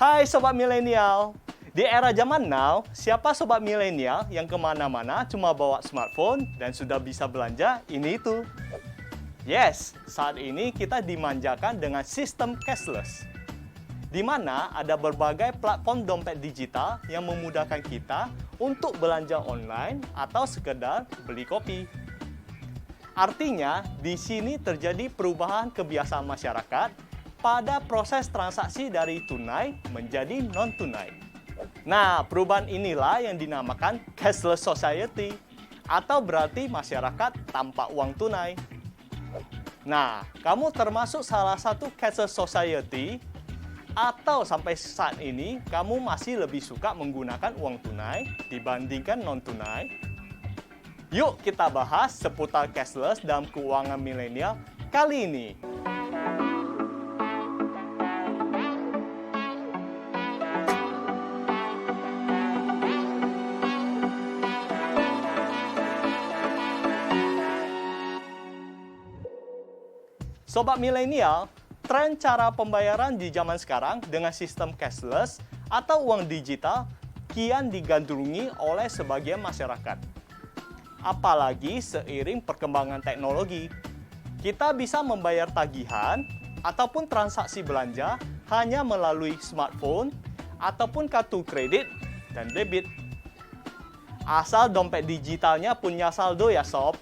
Hai Sobat Milenial! Di era zaman now, siapa Sobat Milenial yang kemana-mana cuma bawa smartphone dan sudah bisa belanja ini itu? Yes, saat ini kita dimanjakan dengan sistem cashless, di mana ada berbagai platform dompet digital yang memudahkan kita untuk belanja online atau sekedar beli kopi. Artinya, di sini terjadi perubahan kebiasaan masyarakat pada proses transaksi dari tunai menjadi non-tunai. Nah, perubahan inilah yang dinamakan cashless society, atau berarti masyarakat tanpa uang tunai. Nah, kamu termasuk salah satu cashless society, atau sampai saat ini kamu masih lebih suka menggunakan uang tunai dibandingkan non-tunai? Yuk kita bahas seputar cashless dalam keuangan milenial kali ini. Sobat milenial, tren cara pembayaran di zaman sekarang dengan sistem cashless atau uang digital kian digandrungi oleh sebagian masyarakat. Apalagi seiring perkembangan teknologi, kita bisa membayar tagihan ataupun transaksi belanja hanya melalui smartphone ataupun kartu kredit dan debit. Asal dompet digitalnya punya saldo ya sob.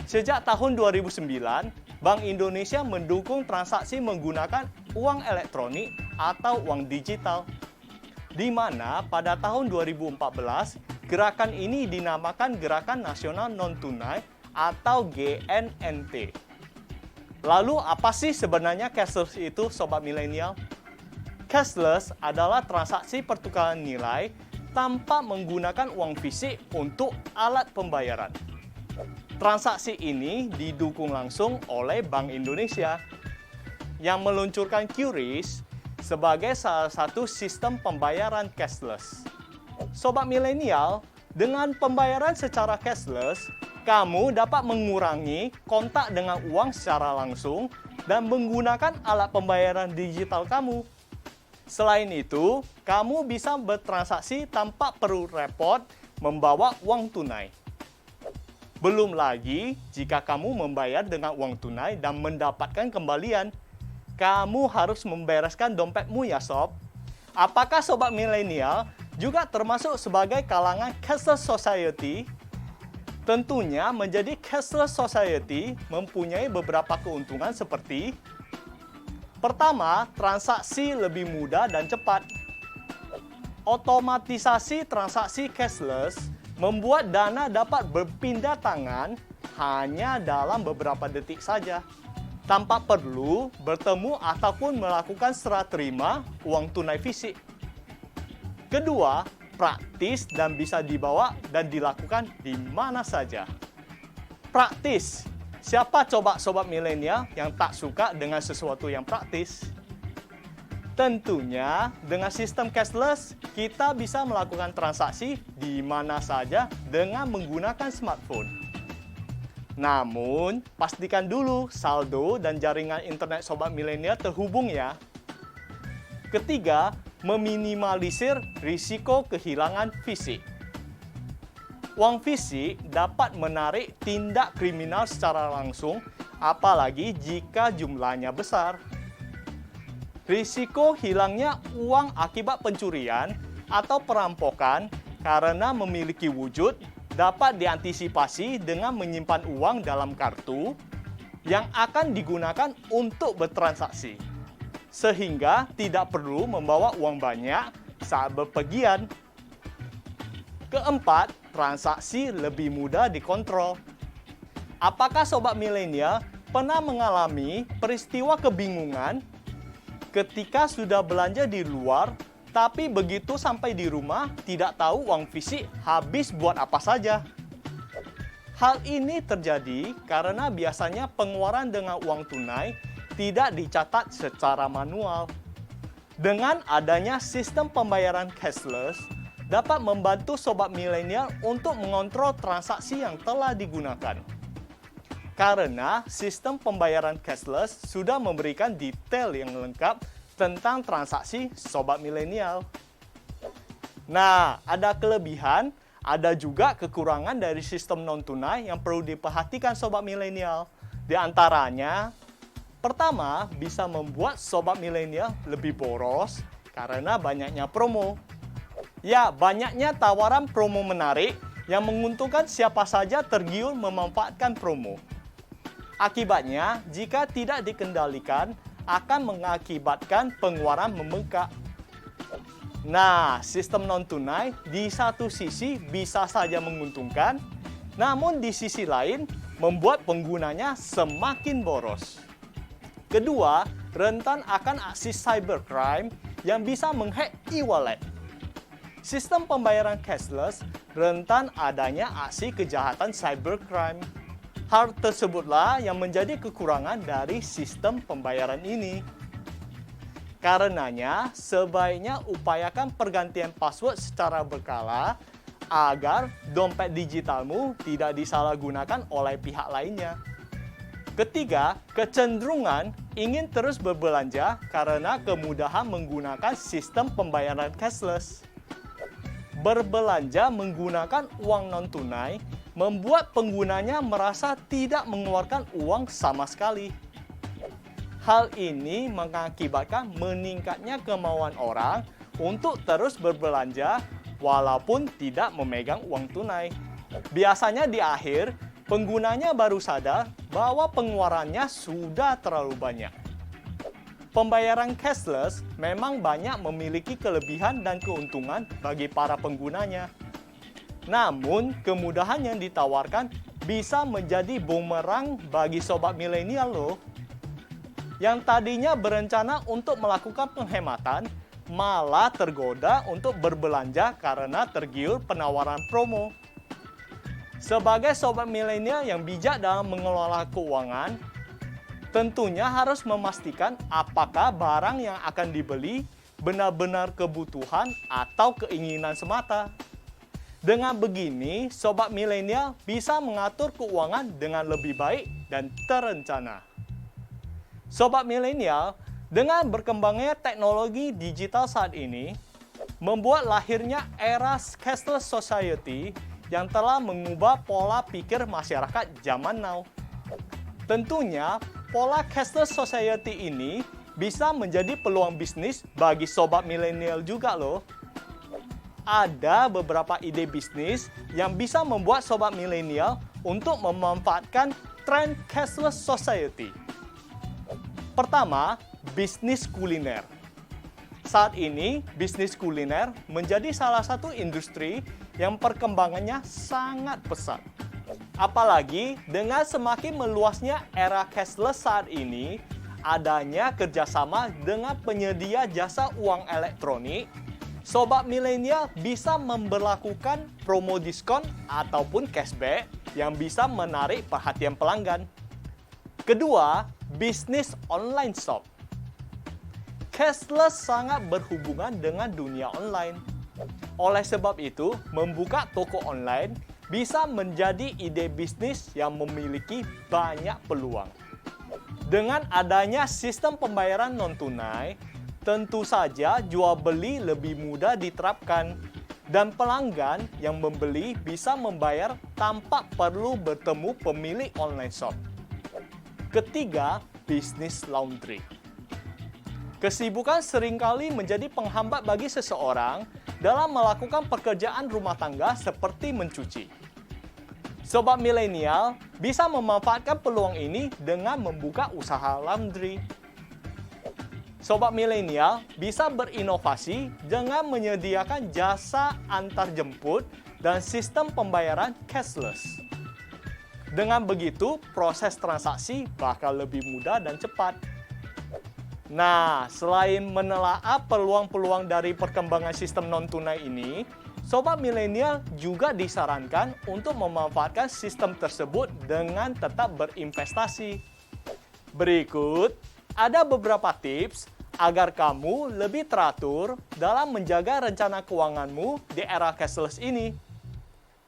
Sejak tahun 2009, Bank Indonesia mendukung transaksi menggunakan uang elektronik atau uang digital, di mana pada tahun 2014 gerakan ini dinamakan Gerakan Nasional Non-Tunai atau GNNT. Lalu apa sih sebenarnya cashless itu Sobat Milenial? Cashless adalah transaksi pertukaran nilai tanpa menggunakan uang fisik untuk alat pembayaran. Transaksi ini didukung langsung oleh Bank Indonesia yang meluncurkan QRIS sebagai salah satu sistem pembayaran cashless. Sobat milenial, dengan pembayaran secara cashless, kamu dapat mengurangi kontak dengan uang secara langsung dan menggunakan alat pembayaran digital kamu. Selain itu, kamu bisa bertransaksi tanpa perlu repot membawa uang tunai. Belum lagi, jika kamu membayar dengan uang tunai dan mendapatkan kembalian, kamu harus membereskan dompetmu ya sob. Apakah sobat milenial juga termasuk sebagai kalangan cashless society? Tentunya menjadi cashless society mempunyai beberapa keuntungan seperti: pertama, transaksi lebih mudah dan cepat. Otomatisasi transaksi cashless membuat dana dapat berpindah tangan hanya dalam beberapa detik saja, tanpa perlu bertemu ataupun melakukan serah terima uang tunai fisik. Kedua, praktis dan bisa dibawa dan dilakukan di mana saja. Praktis. Siapa coba sobat milenial yang tak suka dengan sesuatu yang praktis? Tentunya, dengan sistem cashless, kita bisa melakukan transaksi di mana saja dengan menggunakan smartphone. Namun, pastikan dulu saldo dan jaringan internet sobat milenial terhubung ya. Ketiga, meminimalisir risiko kehilangan fisik. Uang fisik dapat menarik tindak kriminal secara langsung, apalagi jika jumlahnya besar. Risiko hilangnya uang akibat pencurian atau perampokan karena memiliki wujud dapat diantisipasi dengan menyimpan uang dalam kartu yang akan digunakan untuk bertransaksi, sehingga tidak perlu membawa uang banyak saat bepergian. Keempat, transaksi lebih mudah dikontrol. Apakah sobat milenial pernah mengalami peristiwa kebingungan ketika sudah belanja di luar, tapi begitu sampai di rumah tidak tahu uang fisik habis buat apa saja? Hal ini terjadi karena biasanya pengeluaran dengan uang tunai tidak dicatat secara manual. Dengan adanya sistem pembayaran cashless, dapat membantu sobat milenial untuk mengontrol transaksi yang telah digunakan. Karena sistem pembayaran cashless sudah memberikan detail yang lengkap tentang transaksi sobat milenial. Nah, ada kelebihan, ada juga kekurangan dari sistem non-tunai yang perlu diperhatikan sobat milenial. Di antaranya, pertama, bisa membuat sobat milenial lebih boros karena banyaknya promo. Ya, banyaknya tawaran promo menarik yang menguntungkan siapa saja tergiur memanfaatkan promo. Akibatnya, jika tidak dikendalikan, akan mengakibatkan pengeluaran membengkak. Nah, sistem non-tunai di satu sisi bisa saja menguntungkan, namun di sisi lain membuat penggunanya semakin boros. Kedua, rentan akan aksi cybercrime yang bisa menghack e-wallet. Sistem pembayaran cashless rentan adanya aksi kejahatan cybercrime. Hal tersebutlah yang menjadi kekurangan dari sistem pembayaran ini. Karenanya, sebaiknya upayakan pergantian password secara berkala agar dompet digitalmu tidak disalahgunakan oleh pihak lainnya. Ketiga, kecenderungan ingin terus berbelanja karena kemudahan menggunakan sistem pembayaran cashless. Berbelanja menggunakan uang non-tunai membuat penggunanya merasa tidak mengeluarkan uang sama sekali. Hal ini mengakibatkan meningkatnya kemauan orang untuk terus berbelanja walaupun tidak memegang uang tunai. Biasanya di akhir, penggunanya baru sadar bahwa pengeluarannya sudah terlalu banyak. Pembayaran cashless memang banyak memiliki kelebihan dan keuntungan bagi para penggunanya. Namun, kemudahan yang ditawarkan bisa menjadi bumerang bagi sobat milenial loh. Yang tadinya berencana untuk melakukan penghematan, malah tergoda untuk berbelanja karena tergiur penawaran promo. Sebagai sobat milenial yang bijak dalam mengelola keuangan, tentunya harus memastikan apakah barang yang akan dibeli benar-benar kebutuhan atau keinginan semata. Dengan begini, sobat milenial bisa mengatur keuangan dengan lebih baik dan terencana. Sobat milenial, dengan berkembangnya teknologi digital saat ini, membuat lahirnya era cashless society yang telah mengubah pola pikir masyarakat zaman now. Tentunya, pola cashless society ini bisa menjadi peluang bisnis bagi sobat milenial juga loh. Ada beberapa ide bisnis yang bisa membuat sobat milenial untuk memanfaatkan tren cashless society. Pertama, bisnis kuliner. Saat ini, bisnis kuliner menjadi salah satu industri yang perkembangannya sangat pesat. Apalagi dengan semakin meluasnya era cashless saat ini, adanya kerjasama dengan penyedia jasa uang elektronik, sobat milenial bisa memberlakukan promo diskon ataupun cashback yang bisa menarik perhatian pelanggan. Kedua, bisnis online shop. Cashless sangat berhubungan dengan dunia online. Oleh sebab itu, membuka toko online bisa menjadi ide bisnis yang memiliki banyak peluang. Dengan adanya sistem pembayaran non-tunai, tentu saja jual beli lebih mudah diterapkan dan pelanggan yang membeli bisa membayar tanpa perlu bertemu pemilik online shop. Ketiga, bisnis laundry. Kesibukan seringkali menjadi penghambat bagi seseorang dalam melakukan pekerjaan rumah tangga seperti mencuci. Sobat milenial bisa memanfaatkan peluang ini dengan membuka usaha laundry. Sobat milenial bisa berinovasi dengan menyediakan jasa antar jemput dan sistem pembayaran cashless. Dengan begitu, proses transaksi bakal lebih mudah dan cepat. Nah, selain menelaah peluang-peluang dari perkembangan sistem non-tunai ini, sobat milenial juga disarankan untuk memanfaatkan sistem tersebut dengan tetap berinvestasi. Berikut, ada beberapa tips agar kamu lebih teratur dalam menjaga rencana keuanganmu di era cashless ini.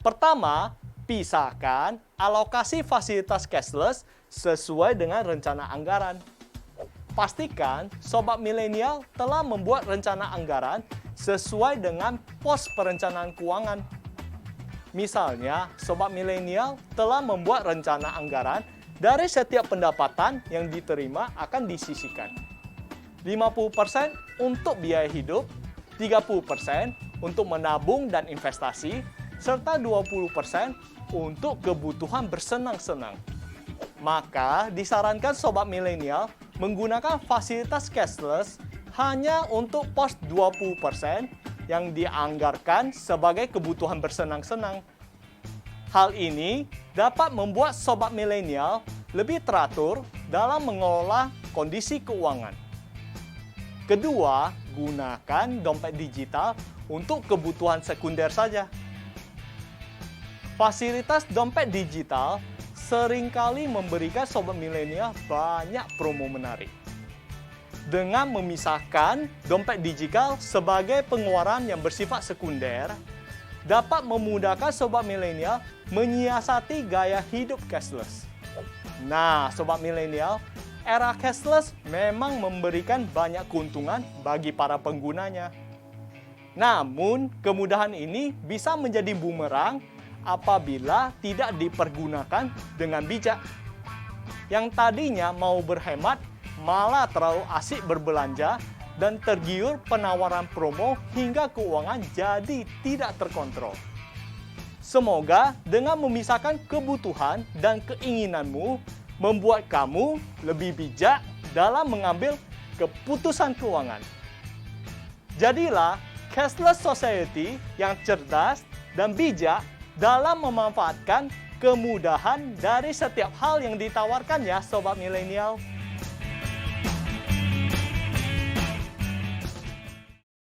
Pertama, pisahkan alokasi fasilitas cashless sesuai dengan rencana anggaran. Pastikan sobat milenial telah membuat rencana anggaran sesuai dengan pos perencanaan keuangan. Misalnya, sobat milenial telah membuat rencana anggaran dari setiap pendapatan yang diterima akan disisihkan. 50% untuk biaya hidup, 30% untuk menabung dan investasi, serta 20% untuk kebutuhan bersenang-senang. Maka disarankan sobat milenial menggunakan fasilitas cashless hanya untuk pos 20% yang dianggarkan sebagai kebutuhan bersenang-senang. Hal ini dapat membuat sobat milenial lebih teratur dalam mengelola kondisi keuangan. Kedua, gunakan dompet digital untuk kebutuhan sekunder saja. Fasilitas dompet digital seringkali memberikan sobat milenial banyak promo menarik. Dengan memisahkan dompet digital sebagai pengeluaran yang bersifat sekunder, dapat memudahkan sobat milenial menyiasati gaya hidup cashless. Nah, sobat milenial, era cashless memang memberikan banyak keuntungan bagi para penggunanya. Namun, kemudahan ini bisa menjadi bumerang apabila tidak dipergunakan dengan bijak. Yang tadinya mau berhemat, malah terlalu asik berbelanja dan tergiur penawaran promo hingga keuangan jadi tidak terkontrol. Semoga dengan memisahkan kebutuhan dan keinginanmu membuat kamu lebih bijak dalam mengambil keputusan keuangan. Jadilah cashless society yang cerdas dan bijak dalam memanfaatkan kemudahan dari setiap hal yang ditawarkan ya sobat milenial.